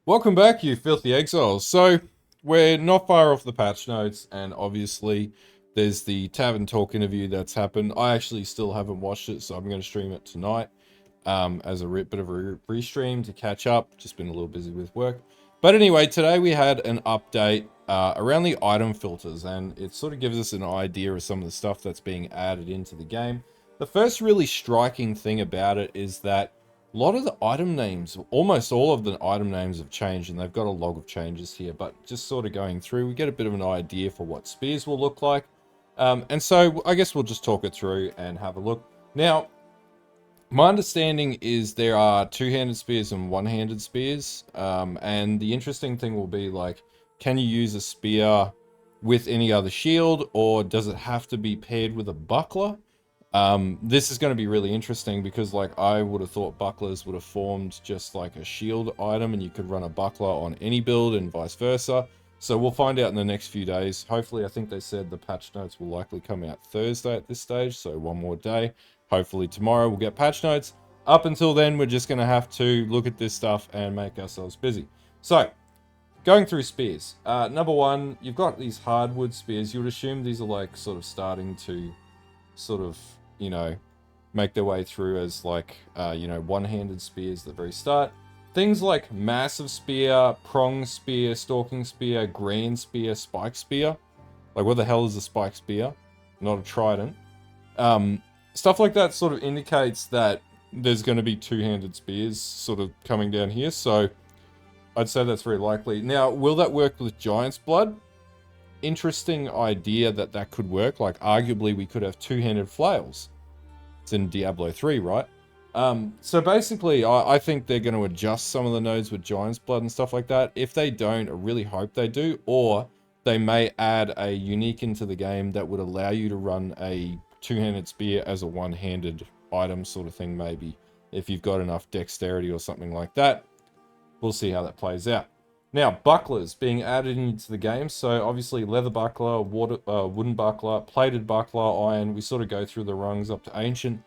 Welcome back, you filthy exiles. So, we're not far off the patch notes, and obviously, there's the Tavern Talk interview that's happened. I actually still haven't watched it, so I'm going to stream it tonight as a bit of a restream to catch up. Just been a little busy with work. But anyway, today we had an update around the item filters, and it sort of gives us an idea of some of the stuff that's being added into the game. The first really striking thing about it is that a lot of the item names, almost all of the item names have changed, and they've got a log of changes here, but just sort of going through, we get a bit of an idea for what spears will look like. And so I guess we'll just talk it through and have a look. Now, my understanding is there are two-handed spears and one-handed spears, and the interesting thing will be like, can you use a spear with any other shield, or does it have to be paired with a buckler? This is going to be really interesting because, like, I would have thought bucklers would have formed just like a shield item, and you could run a buckler on any build and vice versa. So we'll find out in the next few days. Hopefully, I think they said the patch notes will likely come out Thursday at this stage, so one more day. Hopefully tomorrow we'll get patch notes. Up until then, we're just going to have to look at this stuff and make ourselves busy. So, going through spears. Number one, you've got these hardwood spears. You would assume these are like sort of starting to sort of, you know, make their way through as like, one-handed spears at the very start. Things like massive spear, prong spear, stalking spear, grand spear, spike spear. Like, what the hell is a spike spear? Not a trident. Stuff like that sort of indicates that there's going to be two-handed spears sort of coming down here. So I'd say that's very likely. Now, will that work with Giant's Blood? Interesting idea that that could work. Like, arguably, we could have two-handed flails. It's in Diablo 3, right? So basically, I think they're going to adjust some of the nodes with Giant's Blood and stuff like that. If they don't, I really hope they do. Or they may add a unique into the game that would allow you to run a two-handed spear as a one-handed item sort of thing, maybe. If you've got enough dexterity or something like that. We'll see how that plays out. Now, bucklers being added into the game. So obviously leather buckler, wooden buckler, plated buckler, iron. We sort of go through the rungs up to ancient.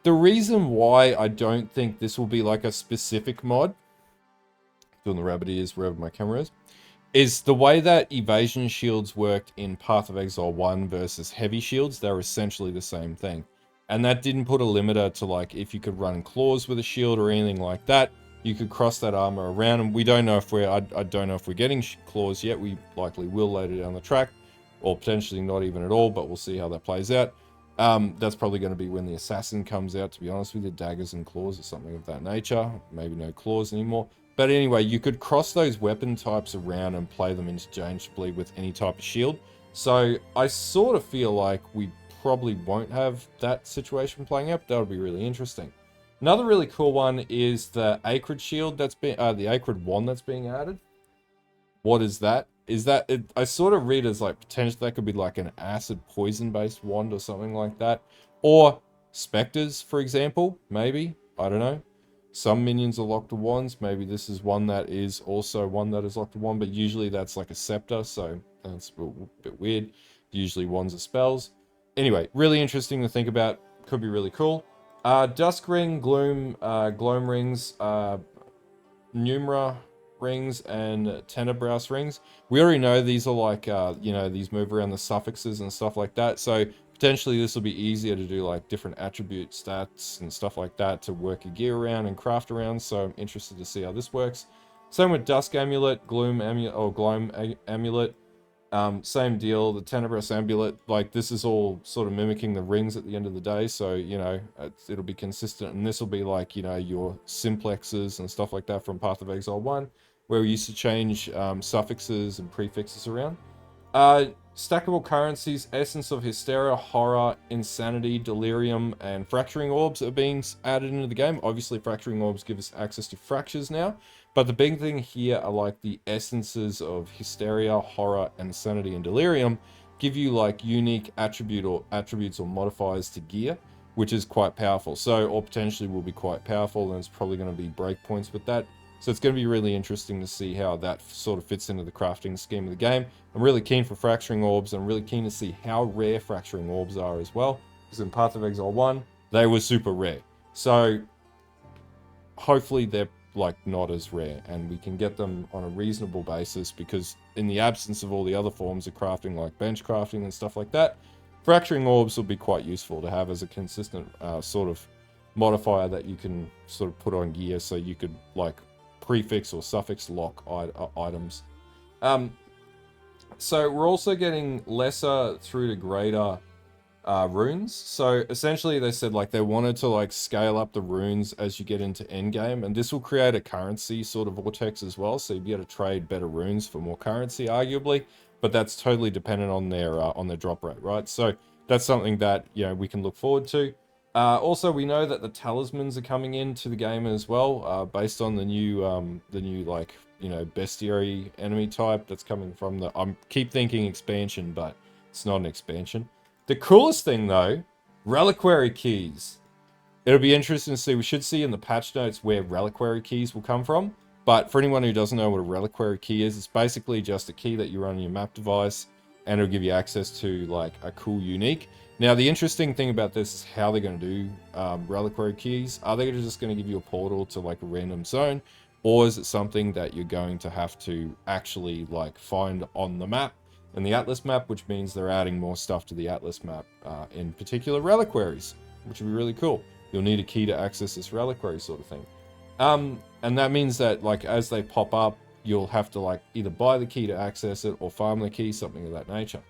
The reason why I don't think this will be like a specific mod, doing the rabbit ears wherever my camera is the way that evasion shields worked in Path of Exile 1 versus heavy shields. They're essentially the same thing. And that didn't put a limiter to like if you could run claws with a shield or anything like that. You could cross that armor around, and we don't know if I don't know if we're getting claws yet. We likely will later down the track, or potentially not even at all, but we'll see how that plays out. That's probably going to be when the assassin comes out, to be honest with you. Daggers and claws or something of that nature. Maybe no claws anymore. But anyway, you could cross those weapon types around and play them interchangeably with any type of shield. So I sort of feel like we probably won't have that situation playing out. That would be really interesting. Another really cool one is the Acrid shield that's been, the Acrid wand that's being added. What is that? Is that, I sort of read as like potentially that could be like an acid poison based wand or something like that. Or specters, for example, maybe. I don't know. Some minions are locked to wands. Maybe this is one that is also one that is locked to wand, but usually that's like a scepter, so that's a bit weird. Usually wands are spells. Anyway, really interesting to think about. Could be really cool. Dusk ring, gloom, gloam rings, numera rings, and tenebraus rings. We already know these are like, these move around the suffixes and stuff like that. So potentially this will be easier to do like different attribute stats and stuff like that to work your gear around and craft around. So I'm interested to see how this works. Same with Dusk Amulet, Gloom Amulet, or Gloam Amulet. Same deal, the Tenebra's Amulet, like this is all sort of mimicking the rings at the end of the day, so, it'll be consistent, and this will be like, your simplexes and stuff like that from Path of Exile 1, where we used to change suffixes and prefixes around. Stackable currencies, Essence of Hysteria, Horror, Insanity, Delirium, and Fracturing Orbs are being added into the game. Obviously, Fracturing Orbs give us access to fractures now, but the big thing here are like the essences of Hysteria, Horror, Insanity, and Delirium give you like unique attributes or modifiers to gear, which is quite powerful. So, or potentially will be quite powerful, and it's probably going to be breakpoints with that. So it's going to be really interesting to see how that sort of fits into the crafting scheme of the game. I'm really keen for Fracturing Orbs. I'm really keen to see how rare Fracturing Orbs are as well. Because in Path of Exile 1, they were super rare. So hopefully they're like not as rare, and we can get them on a reasonable basis because in the absence of all the other forms of crafting like bench crafting and stuff like that, fracturing orbs will be quite useful to have as a consistent sort of modifier that you can sort of put on gear, so you could like prefix or suffix lock items. So we're also getting lesser through to greater runes. So essentially they said like they wanted to like scale up the runes as you get into endgame, and this will create a currency sort of vortex as well, so you'll be able to trade better runes for more currency arguably, but that's totally dependent on their drop rate, right? So that's something that, you know, we can look forward to. Also, we know that the talismans are coming into the game as well, based on the new like, you know, bestiary enemy type that's coming from the, I keep thinking expansion, but it's not an expansion. The coolest thing though, Reliquary keys. It'll be interesting to see. We should see in the patch notes where Reliquary keys will come from. But for anyone who doesn't know what a Reliquary key is, it's basically just a key that you run on your map device, and it'll give you access to like a cool unique. Now, the interesting thing about this is how they're going to do Reliquary keys. Are they just going to give you a portal to like a random zone? Or is it something that you're going to have to actually like find on the map, in the Atlas map, which means they're adding more stuff to the Atlas map, in particular Reliquaries, which would be really cool. You'll need a key to access this Reliquary sort of thing. And that means that like as they pop up, you'll have to like either buy the key to access it or farm the key, something of that nature.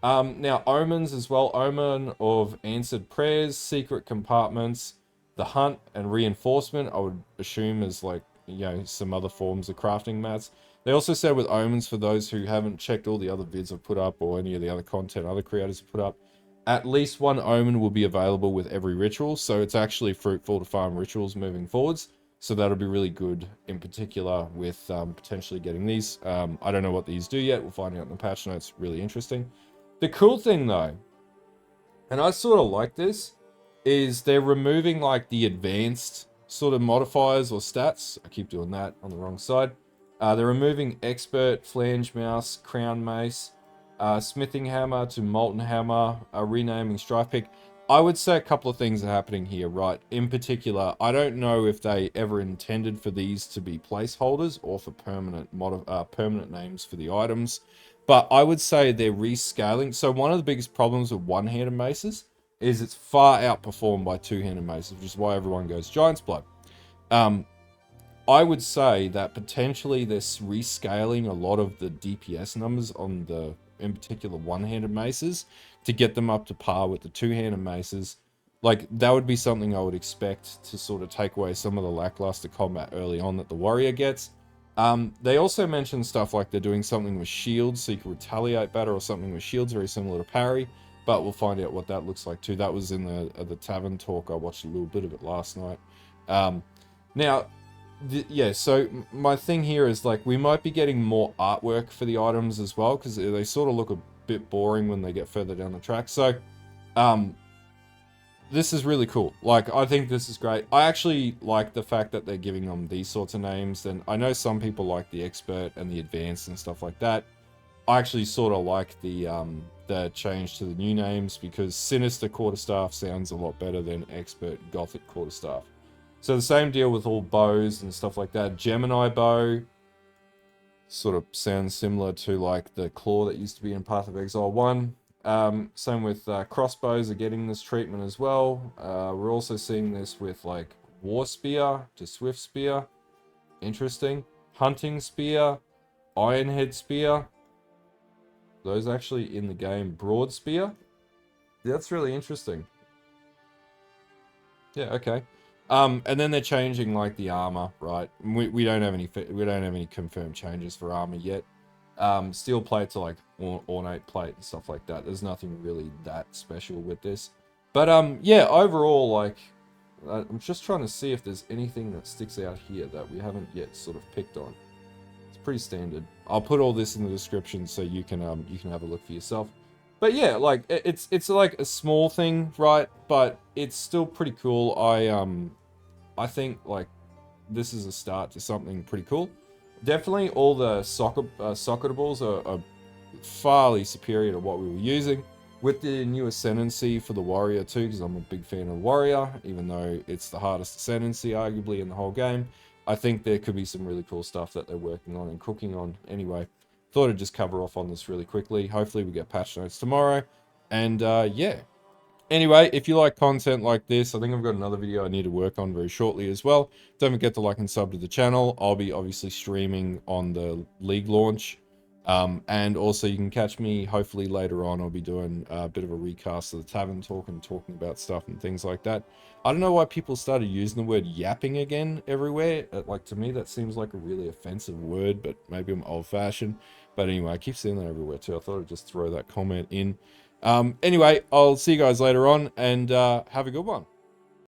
Now, omens as well. Omen of answered prayers, secret compartments, the hunt, and reinforcement, I would assume is like, you know, some other forms of crafting mats. They also said with omens, for those who haven't checked all the other vids I've put up or any of the other content other creators have put up, at least one omen will be available with every ritual. So it's actually fruitful to farm rituals moving forwards. So that'll be really good, in particular with potentially getting these. I don't know what these do yet. We'll find out in the patch notes. Really interesting. The cool thing though, and I sort of like this, is they're removing like the advanced sort of modifiers or stats. I keep doing that on the wrong side. They're removing expert, flange mouse, crown mace, smithing hammer to molten hammer, renaming strife pick. I would say a couple of things are happening here, right? In particular, I don't know if they ever intended for these to be placeholders or for permanent names for the items, but I would say they're rescaling. So one of the biggest problems with one-handed maces is it's far outperformed by two-handed maces, which is why everyone goes Giant's Blood. I would say that potentially they're rescaling a lot of the DPS numbers on the, in particular, one-handed maces to get them up to par with the two-handed maces. Like, that would be something I would expect to sort of take away some of the lackluster combat early on that the warrior gets. They also mentioned stuff like they're doing something with shields, so you can retaliate better, or something with shields very similar to parry, but we'll find out what that looks like too. That was in the tavern talk. I watched a little bit of it last night. Now, yeah, so my thing here is like we might be getting more artwork for the items as well, because they sort of look a bit boring when they get further down the track. So this is really cool. Like, I think this is great. I actually like the fact that they're giving them these sorts of names, and I know some people like the expert and the advanced and stuff like that. I actually sort of like the change to the new names, because Sinister Quarterstaff sounds a lot better than Expert Gothic Quarterstaff. So the same deal with all bows and stuff like that. Gemini bow sort of sounds similar to like the claw that used to be in Path of Exile 1. Same with crossbows are getting this treatment as well. We're also seeing this with like War Spear to Swift Spear. Interesting. Hunting Spear, Ironhead Spear. Those actually in the game. Broad Spear. That's really interesting. Yeah, okay. And then they're changing like the armor, right? We don't have any confirmed changes for armor yet. Steel plate to like ornate plate and stuff like that. There's nothing really that special with this. But yeah, overall, like I'm just trying to see if there's anything that sticks out here that we haven't yet sort of picked on. It's pretty standard. I'll put all this in the description so you can have a look for yourself. But yeah, like it's like a small thing, right? But it's still pretty cool. I think like this is a start to something pretty cool. Definitely all the socketables are farly superior to what we were using. With the new ascendancy for the warrior too, because I'm a big fan of warrior, even though it's the hardest ascendancy arguably in the whole game. I think there could be some really cool stuff that they're working on and cooking on. Anyway, thought I'd just cover off on this really quickly. Hopefully we get patch notes tomorrow. And yeah. Anyway, if you like content like this, I think I've got another video I need to work on very shortly as well. Don't forget to like and sub to the channel. I'll be obviously streaming on the League launch. And also you can catch me hopefully later on. I'll be doing a bit of a recast of the Tavern Talk and talking about stuff and things like that. I don't know why people started using the word yapping again everywhere. Like, to me, that seems like a really offensive word, but maybe I'm old-fashioned. But anyway, I keep seeing that everywhere too. I thought I'd just throw that comment in. Anyway, I'll see you guys later on, and have a good one.